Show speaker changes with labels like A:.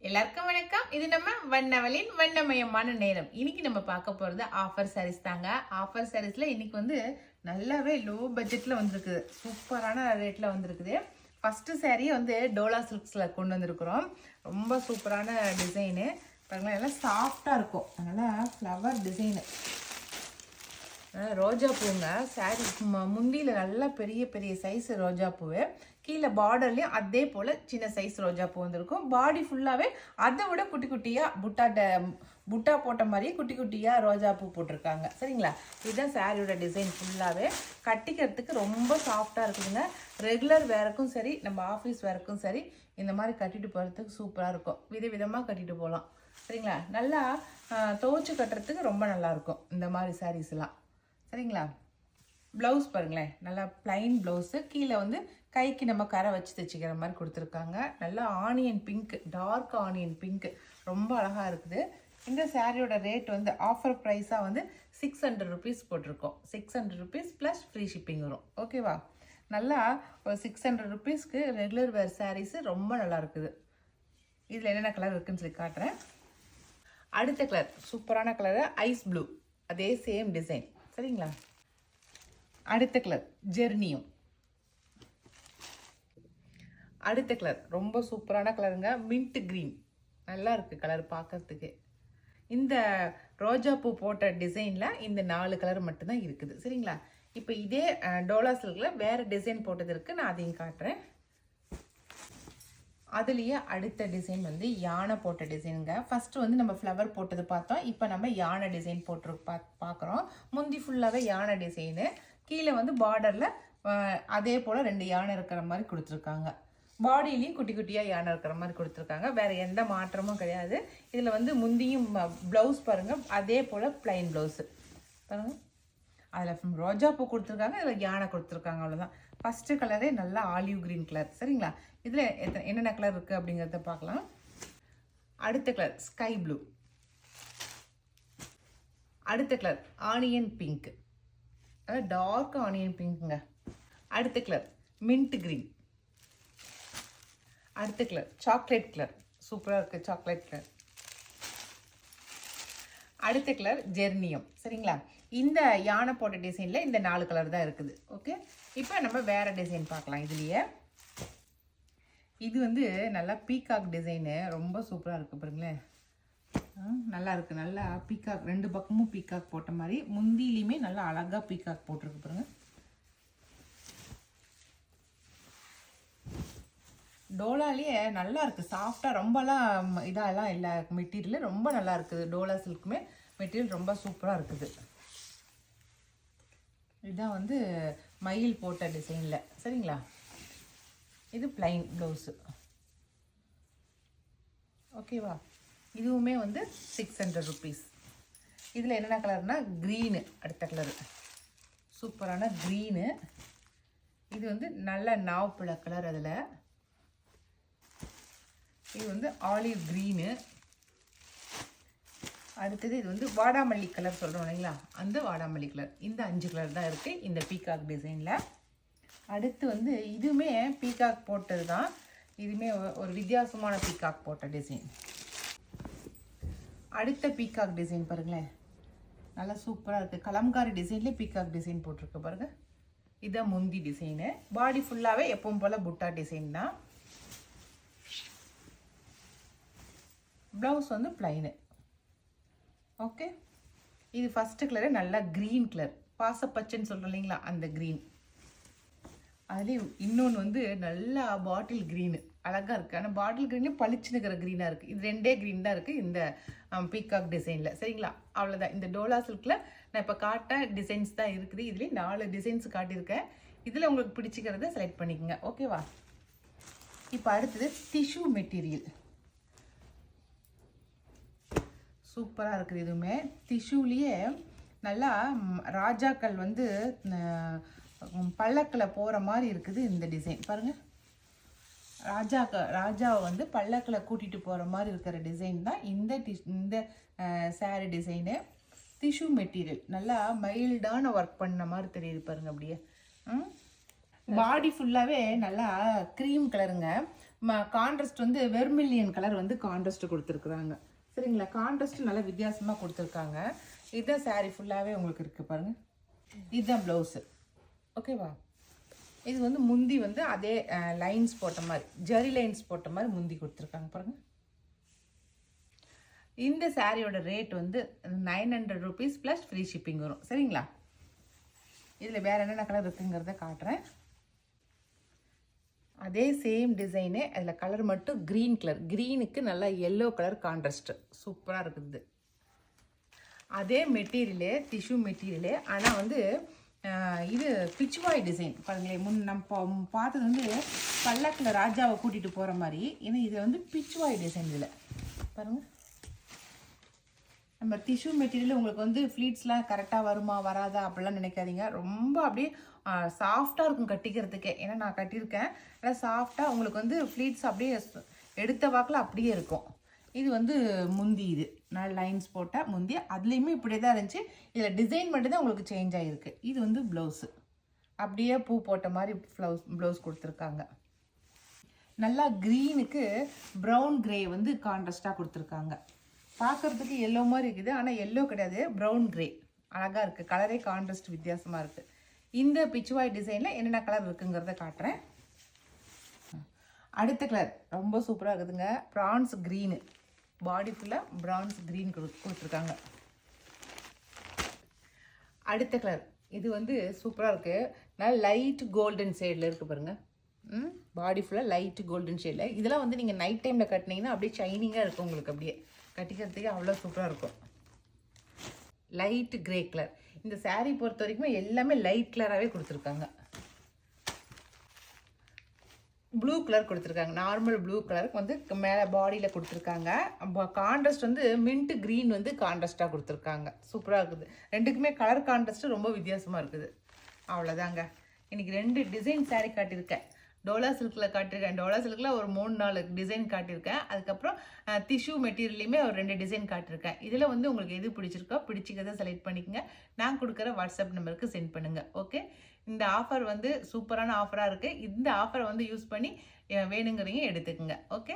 A: எல்லாருக்கும் வணக்கம். இது நம்ம வண்ணவளின் வண்ணமயமான நேரம். இன்னைக்கு நம்ம பார்க்க போறது ஆஃபர் சாரீஸ் தாங்க. ஆஃபர் சாரீஸ்ல இன்னைக்கு வந்து நல்லாவே லோ பட்ஜெட்ல வந்திருக்குது. சூப்பரான ரேட்ல வந்திருக்குது. ஃபர்ஸ்ட் சாரியை வந்து டோலா சில்க்ஸ்ல கொண்டு வந்திருக்கிறோம். ரொம்ப சூப்பரான டிசைனு பாருங்களேன், எல்லாம் சாஃப்டா இருக்கும். அதனால ஃப்ளவர் டிசைனு ரோஜா பூங்க சாரி முந்தியில நல்லா பெரிய பெரிய சைஸ் ரோஜா பூவு, கீழே பார்டர்லயும் அதே போல சின்ன சைஸ் ரோஜா பூ வந்திருக்கும். பாடி ஃபுல்லாவே அதை விட குட்டி குட்டியா புட்டா போட்ட மாதிரியே குட்டி குட்டியா ரோஜா பூ போட்டிருக்காங்க. சரிங்களா, இதுதான் சாரியோட டிசைன். ஃபுல்லாவே கட்டிக்கிறதுக்கு ரொம்ப சாஃப்டா இருக்குதுங்க. ரெகுலர் வேருக்கும் சரி, நம்ம ஆஃபீஸ் வேருக்கும் சரி, இந்த மாதிரி கட்டிட்டு போகிறதுக்கு சூப்பராக இருக்கும். விதவிதமாக கட்டிட்டு போகலாம். சரிங்களா, நல்லா துவைச்சு கட்டுறதுக்கு ரொம்ப நல்லா இருக்கும் இந்த மாதிரி சாரீஸ்லாம். சரிங்களா, ப்ளவுஸ் பாருங்களேன், நல்லா பிளைன் ப்ளவுஸு, கீழே வந்து கைக்கு நம்ம கரை வச்சு தைச்சிக்கிற மாதிரி கொடுத்துருக்காங்க. நல்லா onion pink, dark onion pink, ரொம்ப அழகாக இருக்குது. இந்த சாரியோட ரேட் வந்து ஆஃபர் ப்ரைஸாக வந்து 600 ருபீஸ் போட்டிருக்கோம். 600 ருபீஸ் ப்ளஸ் ஃப்ரீ ஷிப்பிங் வரும். ஓகேவா, நல்லா ஒரு 600 ருபீஸ்க்கு ரெகுலர் வேர் சாரீஸு ரொம்ப நல்லா இருக்குது. இதில் என்னென்ன கலர் இருக்குதுன்னு சொல்லி காட்டுறேன். அடுத்த கலர் சூப்பரான கலரு, ஐஸ் ப்ளூ, அதே சேம் டிசைன். சரிங்களா, அடுத்த கலர் ஜெர்னியும். அடுத்த கலர் ரொம்ப சூப்பரான கலருங்க, மின்ட் கிரீன். நல்லா இருக்குது கலர் பார்க்கறதுக்கு. இந்த ரோஜா பூ போட்ட டிசைனில் இந்த 4 கலர் மட்டும்தான் இருக்குது. சரிங்களா, இப்போ இதே டோலா சில்கில் வேறு டிசைன் போட்டது இருக்குது, நான் அதையும் காட்டுறேன். அதுலேயே அடுத்த டிசைன் வந்து யானை போட்ட டிசைனுங்க. ஃபஸ்ட்டு வந்து நம்ம ஃப்ளவர் போட்டது பார்த்தோம், இப்போ நம்ம யானை டிசைன் போட்டு பார்க்குறோம். முந்தி ஃபுல்லாகவே யானை டிசைனு, கீழே வந்து பார்டரில் அதே போல் 2 யானை இருக்கிற மாதிரி கொடுத்துருக்காங்க. பாடியிலையும் குட்டி குட்டியாக யானை இருக்கிற மாதிரி கொடுத்துருக்காங்க. வேறு எந்த மாற்றமும் கிடையாது. இதில் வந்து முந்தியும் ப்ளவுஸ் பாருங்கள், அதே போல் பிளைன் ப்ளவுஸு பாருங்கள். அதில் ரோஜா பூ கொடுத்துருக்காங்க, இதில் யானை கொடுத்துருக்காங்க, அவ்வளோதான். ஃபஸ்ட்டு கலரே நல்லா ஆலிவ் க்ரீன் கலர். சரிங்களா, இதில் என்னென்ன கலர் இருக்குது அப்படிங்கிறத பார்க்கலாம். அடுத்த கலர் ஸ்கை ப்ளூ. அடுத்த கலர் ஆனியன் பிங்க், அதாவது டார்க் ஆனியன் பிங்க்குங்க. அடுத்த கலர் மின்ட் க்ரீன். அடுத்த கலர் சாக்லேட் கலர், சூப்பராக இருக்குது சாக்லேட் கலர். அடுத்த கலர் ஜெர்னியம். சரிங்களா, இந்த யானை போட்ட டிசைனில் இந்த 4 கலர் தான் இருக்குது. ஓகே, இப்போ நம்ம வேறு டிசைன் பார்க்கலாம். இதுலேயே இது வந்து நல்லா பீகாக் டிசைனு, ரொம்ப சூப்பராக இருக்குது பாருங்களேன். நல்லா இருக்குது, நல்லா பீகாக், 2 பக்கமும் பீகாக் போட்ட மாதிரி, முந்திலையுமே நல்லா அழகாக பீகாக் போட்டிருக்கு பாருங்கள். டோலாலேயே நல்லா இருக்குது, சாஃப்டாக, ரொம்பலாம் இதெல்லாம் இல்லை மெட்டீரியல், ரொம்ப நல்லா இருக்குது. டோலா சில்க்குமே மெட்டீரியல் ரொம்ப சூப்பராக இருக்குது. இதுதான் வந்து மயில் போட்ட டிசைனில். சரிங்களா, இது பிளைன் ப்ளவுஸு. ஓகேவா, இதுவுமே வந்து 600 ருபீஸ். இதில் என்னென்ன கலர்னால் க்ரீனு, அடுத்த கலரு சூப்பரான க்ரீனு. இது வந்து நல்ல நாவப்பழ கலர். அதில் இது வந்து ஆலிவ் க்ரீனு. அடுத்தது இது வந்து வாடாமல்லி கலர் சொல்கிறோம் இல்லைங்களா, அந்த வாடாமல்லி கலர். இந்த 5 கலர் தான் இருக்குது இந்த பீகாக் டிசைனில். அடுத்து வந்து இதுவுமே பீகாக் போட்டது தான், இதுவுமே ஒரு வித்தியாசமான பீகாக் போட்ட டிசைன். அடுத்த பீகாக் டிசைன் பாருங்களேன், நல்லா சூப்பராக இருக்குது. கலம்காரி டிசைன்லேயே பீகாக் டிசைன் போட்டிருக்கு பாருங்கள். இதுதான் முந்தி டிசைனு. பாடி ஃபுல்லாகவே எப்பவும் போல் புட்டா டிசைன் தான். ப்ளவுஸ் வந்து பிளைனு. ஓகே, இது ஃபஸ்ட்டு கலரு நல்லா க்ரீன் கலர், பாசப்பச்சைன்னு சொல்கிறோம் இல்லைங்களா, அந்த க்ரீன். அதுலேயும் இன்னொன்று வந்து நல்லா பாட்டில் க்ரீனு, அழகாக இருக்குது. ஆனால் பாட்டில் க்ரீன்லேயும் பளிச்சுன்னு இருக்கிற க்ரீனாக இருக்குது. இது 2 க்ரீன் தான் இருக்குது இந்த பீகாக் டிசைனில். சரிங்களா, அவ்வளோதான். இந்த டோலா சில்கில் நான் இப்போ காட்ட டிசைன்ஸ் தான் இருக்குது. இதுலேயும் 4 டிசைன்ஸ் காட்டியிருக்கேன். இதில் உங்களுக்கு பிடிச்சிக்கிறத செலக்ட் பண்ணிக்கோங்க. ஓகேவா, இப்போ அடுத்தது டிஷ்யூ மெட்டீரியல். சூப்பராக இருக்குது. இதுவுமே டிஷ்யூலேயே நல்லா ராஜாக்கள் வந்து பல்லக்கில் போகிற மாதிரி இருக்குது இந்த டிசைன் பாருங்கள். ராஜாவை வந்து பல்லக்கில் கூட்டிகிட்டு போகிற மாதிரி இருக்கிற டிசைன் தான் இந்த சாரீ டிசைனு. டிஷ்யூ மெட்டீரியல் நல்லா மைல்டான ஒர்க் பண்ண மாதிரி தெரியுது பாருங்கள். அப்படியே பாடி ஃபுல்லாகவே நல்லா க்ரீம் கலருங்க. கான்ட்ராஸ்ட் வந்து வெர்மிலியன் கலர் வந்து கான்ட்ராஸ்ட் கொடுத்துருக்குறாங்க. சரிங்களா? கான்ட்ராஸ்ட் நல்லா வித்தியாசமாக கொடுத்துருக்காங்க. இதுதான் சாரீ ஃபுல்லாகவே உங்களுக்கு இருக்குது பாருங்கள். இதுதான் ப்ளவுஸு. ஓகேவா? இது வந்து முந்தி வந்து அதே லைன்ஸ் போட்ட மாதிரி, ஜரி லைன்ஸ் போட்ட மாதிரி முந்தி கொடுத்துருக்காங்க பாருங்கள். இந்த சாரியோட ரேட் வந்து 900 rupees ப்ளஸ் ஃப்ரீ ஷிப்பிங் வரும். சரிங்களா? இதில் வேறு என்னென்ன கலர் இருக்குங்கிறத காட்டுறேன். அதே சேம் டிசைனு, அதில் கலர் மட்டும் க்ரீன் கலர், க்ரீனுக்கு நல்லா எல்லோ கலர் கான்ட்ராஸ்ட் சூப்பராக இருக்குது. அதே மெட்டீரியலு, டிஷ்யூ மெட்டீரியலு, ஆனால் வந்து இது பிச்சுவாய் டிசைன் பாருங்களேன். நம்ம பார்த்தது வந்து பல்லக்கில் ராஜாவை கூட்டிகிட்டு போகிற மாதிரி, ஏன்னா இது வந்து பிச்சுவாய் டிசைன். இதில் பாருங்கள், நம்ம டிஷ்யூ மெட்டீரியல் உங்களுக்கு வந்து ஃப்ளீட்ஸ்லாம் கரெக்டாக வருமா வராதா அப்படிலாம் நினைக்காதீங்க. ரொம்ப அப்படியே சாஃப்டாக இருக்கும் கட்டிக்கிறதுக்கே. ஏன்னா நான் கட்டியிருக்கேன். ஆனால் சாஃப்டாக உங்களுக்கு வந்து ஃப்ளீட்ஸ் அப்படியே எடுத்த வாக்கில் அப்படியே இருக்கும். இது வந்து முந்தி, இது நல்ல லைன்ஸ் போட்ட முந்தி. அதுலேயுமே இப்படியே தான் இருந்துச்சு. இதில் டிசைன் மட்டும்தான் உங்களுக்கு சேஞ்ச் ஆகிருக்கு. இது வந்து ப்ளவுஸு, அப்படியே பூ போட்ட மாதிரி ப்ளவுஸ் கொடுத்துருக்காங்க. நல்லா க்ரீனுக்கு ப்ரௌன் கிரே வந்து கான்ட்ராஸ்டாக கொடுத்துருக்காங்க. பார்க்குறதுக்கு எல்லோ மாதிரி இருக்குது, ஆனால் எல்லோ கிடையாது, ப்ரௌன் கிரே. அழகாக இருக்குது. கலரே கான்ட்ராஸ்ட் வித்தியாசமாக இருக்குது. இந்த பிச்சுவாய் டிசைனில் என்னென்ன கலர் இருக்குங்கிறத காட்டுறேன். அடுத்த கலர் ரொம்ப சூப்பராக இருக்குதுங்க. ப்ரான்ஸ் க்ரீனு, பாடி ஃபுல்லாக ப்ரான்ஸ் க்ரீன் கொடுத்துருக்காங்க. அடுத்த கலர் இது வந்து சூப்பராக இருக்குது. நல்லா லைட் கோல்டன் ஷேடில் இருக்குது பாருங்கள். பாடி ஃபுல்லாக லைட் கோல்டன் ஷேடில். இதெல்லாம் வந்து நீங்கள் நைட் டைமில் கட்டினீங்கன்னா அப்படியே ஷைனிங்காக இருக்கும் உங்களுக்கு. அப்படியே கட்டிக்கிறதுக்கு அவ்வளோ சூப்பராக இருக்கும். Light grey colour. இந்த சாரீ பொறுத்த வரைக்கும் எல்லாமே லைட் கலராகவே கொடுத்துருக்காங்க. ப்ளூ கலர் கொடுத்துருக்காங்க. நார்மல் ப்ளூ கலருக்கு வந்து மேலே பாடியில் கொடுத்துருக்காங்க. கான்ட்ராஸ்ட் வந்து மின்ட் க்ரீன் வந்து கான்ட்ராஸ்ட்டாக கொடுத்துருக்காங்க. சூப்பராக இருக்குது. ரெண்டுக்குமே கலர் கான்ட்ராஸ்ட்டு ரொம்ப வித்தியாசமாக இருக்குது. அவ்வளோதாங்க. இன்றைக்கி 2 டிசைன் சாரீ காட்டியிருக்கேன். டோலா சில்கில் காட்டியிருக்கேன். டோலா சில்கில் ஒரு 3-4 டிசைன் காட்டியிருக்கேன். அதுக்கப்புறம் டிஷ்யூ மெட்டீரியல்லையுமே ஒரு 2 டிசைன் காட்டியிருக்கேன். இதில் வந்து உங்களுக்கு எது பிடிச்சிருக்கோ பிடிச்சிக்கிறத செலக்ட் பண்ணிக்கோங்க. நான் கொடுக்குற வாட்ஸ்அப் நம்பருக்கு சென்ட் பண்ணுங்கள். ஓகே? இந்த ஆஃபர் வந்து சூப்பரான ஆஃபராக இருக்குது. இந்த ஆஃபரை வந்து யூஸ் பண்ணி வேணுங்கிறீங்க எடுத்துக்கோங்க. ஓகே?